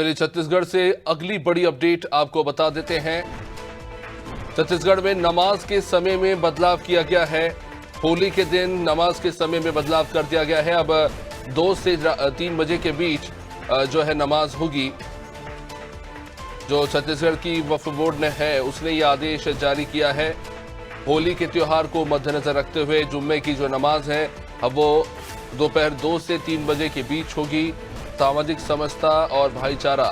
चलिए छत्तीसगढ़ से अगली बड़ी अपडेट आपको बता देते हैं। छत्तीसगढ़ में नमाज के समय में बदलाव किया गया है। होली के दिन नमाज के समय में बदलाव कर दिया गया है। अब 2 से 3 बजे के बीच जो है नमाज होगी। जो छत्तीसगढ़ की वक्फ बोर्ड ने है उसने ये आदेश जारी किया है। होली के त्योहार को मद्देनजर रखते हुए जुम्मे की जो नमाज है अब वो दोपहर 2 से 3 बजे के बीच होगी। सामाजिक समरसता और भाईचारा,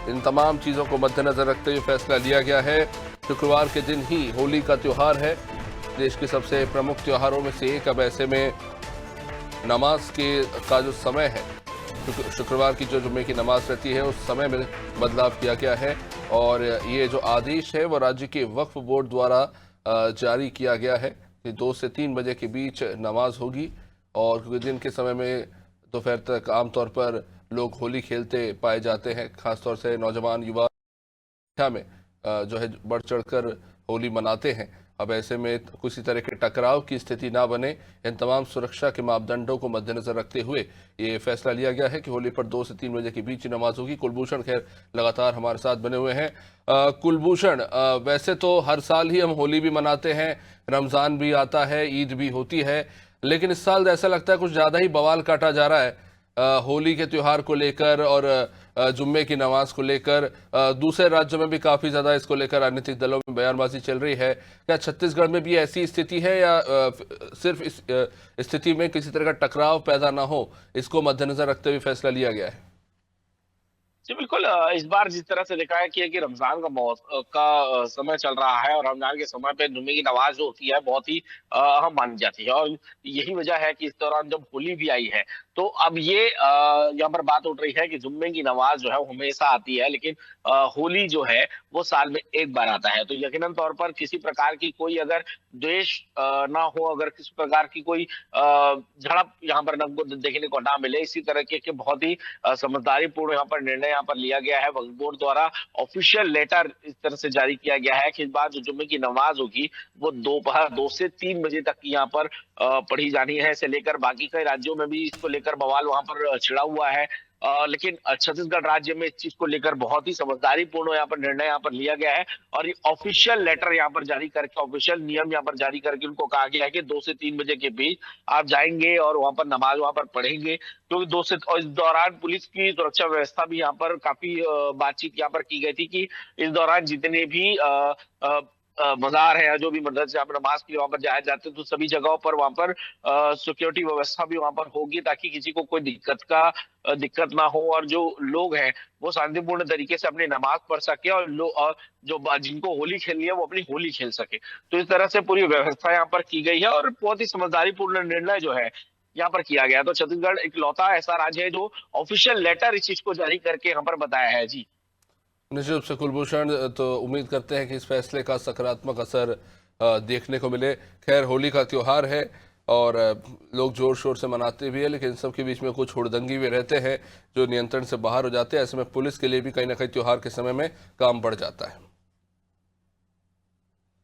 इन तमाम चीजों को मद्देनजर रखते हुए फैसला लिया गया है। शुक्रवार के दिन ही होली का त्योहार है, देश के सबसे प्रमुख त्योहारों में से एक। अब ऐसे में नमाज का जो समय है, शुक्रवार की जो जुम्मे की नमाज रहती है उस समय में बदलाव किया गया है। और ये जो आदेश है वो राज्य के वक्फ बोर्ड द्वारा जारी किया गया है कि 2 से 3 बजे के बीच नमाज होगी। और क्योंकि दिन के समय में दोपहर तक आमतौर पर लोग होली खेलते पाए जाते हैं, खासतौर से नौजवान युवा में जो है बढ़ चढ़कर होली मनाते हैं। अब ऐसे में किसी तरह के टकराव की स्थिति ना बने, इन तमाम सुरक्षा के मापदंडों को मद्देनजर रखते हुए ये फैसला लिया गया है कि होली पर 2 से 3 बजे के बीच नमाज होगी। कुलभूषण खैर लगातार हमारे साथ बने हुए हैं। कुलभूषण, वैसे तो हर साल ही हम होली भी मनाते हैं, रमजान भी आता है, ईद भी होती है, लेकिन इस साल ऐसा लगता है कुछ ज्यादा ही बवाल काटा जा रहा है होली के त्योहार को लेकर और जुम्मे की नमाज को लेकर। दूसरे राज्यों में भी काफी ज्यादा इसको लेकर राजनीतिक दलों में बयानबाजी चल रही है। क्या छत्तीसगढ़ में भी ऐसी स्थिति है या सिर्फ इस स्थिति में किसी तरह का टकराव पैदा ना हो, इसको मद्देनजर रखते हुए फैसला लिया गया है? जी बिल्कुल। इस बार जिस तरह से देखा है कि रमजान का समय चल रहा है और रमजान के समय पे जुम्मे की नमाज जो होती है बहुत ही अहम मानी जाती है। और यही वजह है कि इस दौरान जब होली भी आई है तो अब ये यहाँ पर बात उठ रही है कि जुम्मे की नमाज जो है वो हमेशा आती है, लेकिन होली जो है वो साल में एक बार आता है। तो यकीनन तौर पर किसी प्रकार की कोई अगर द्वेष ना हो, अगर किसी प्रकार की कोई झड़प यहाँ पर हमको देखने को ना मिले, इसी तरह के बहुत ही समझदारी पूर्ण यहाँ पर निर्णय यहाँ पर लिया गया है। वक्फ बोर्ड द्वारा ऑफिशियल लेटर इस तरह से जारी किया गया है कि इस बार जो जुम्मे की नमाज होगी वो दोपहर 2 से 3 बजे तक की यहाँ पर पढ़ी जानी है। इसे लेकर बाकी कई राज्यों में भी इसको लेकर बवाल वहां पर छिड़ा हुआ है। लेकिन छत्तीसगढ़ राज्य में इस चीज को लेकर बहुत ही समझदारी पूर्ण यहाँ पर निर्णय यहाँ पर लिया गया है। और ये ऑफिशियल लेटर यहाँ पर जारी करके, ऑफिशियल नियम यहाँ पर जारी करके उनको कहा गया है कि 2 से 3 बजे के बीच आप जाएंगे और वहां पर नमाज वहां पर पढ़ेंगे। क्योंकि 2 से, और इस दौरान पुलिस की सुरक्षा व्यवस्था भी यहाँ पर काफी बातचीत यहाँ पर की गई थी कि इस दौरान जितने भी मजार है, जो भी मदरसे यहाँ पर नमाज के लिए वहां पर जाए जाते हैं, तो सभी जगहों पर वहां पर सिक्योरिटी व्यवस्था भी वहां पर होगी ताकि किसी को कोई दिक्कत ना हो और जो लोग हैं वो शांतिपूर्ण तरीके से अपनी नमाज पढ़ सके और जो जिनको होली खेलनी है वो अपनी होली खेल सके। तो इस तरह से पूरी व्यवस्था यहाँ पर की गई है और बहुत ही समझदारी पूर्ण निर्णय जो है यहाँ पर किया गया। तो छत्तीसगढ़ इकलौता ऐसा राज्य है जो ऑफिशियल लेटर इस चीज को जारी करके यहाँ पर बताया है। जी निश्चित रूप से कुलभूषण, तो उम्मीद करते हैं कि इस फैसले का सकारात्मक असर देखने को मिले। खैर होली का त्योहार है और लोग जोर शोर से मनाते भी है, लेकिन सबके बीच में कुछ हुड़दंगी भी रहते हैं जो नियंत्रण से बाहर हो जाते हैं। ऐसे में पुलिस के लिए भी कहीं ना कहीं त्योहार के समय में काम बढ़ जाता है।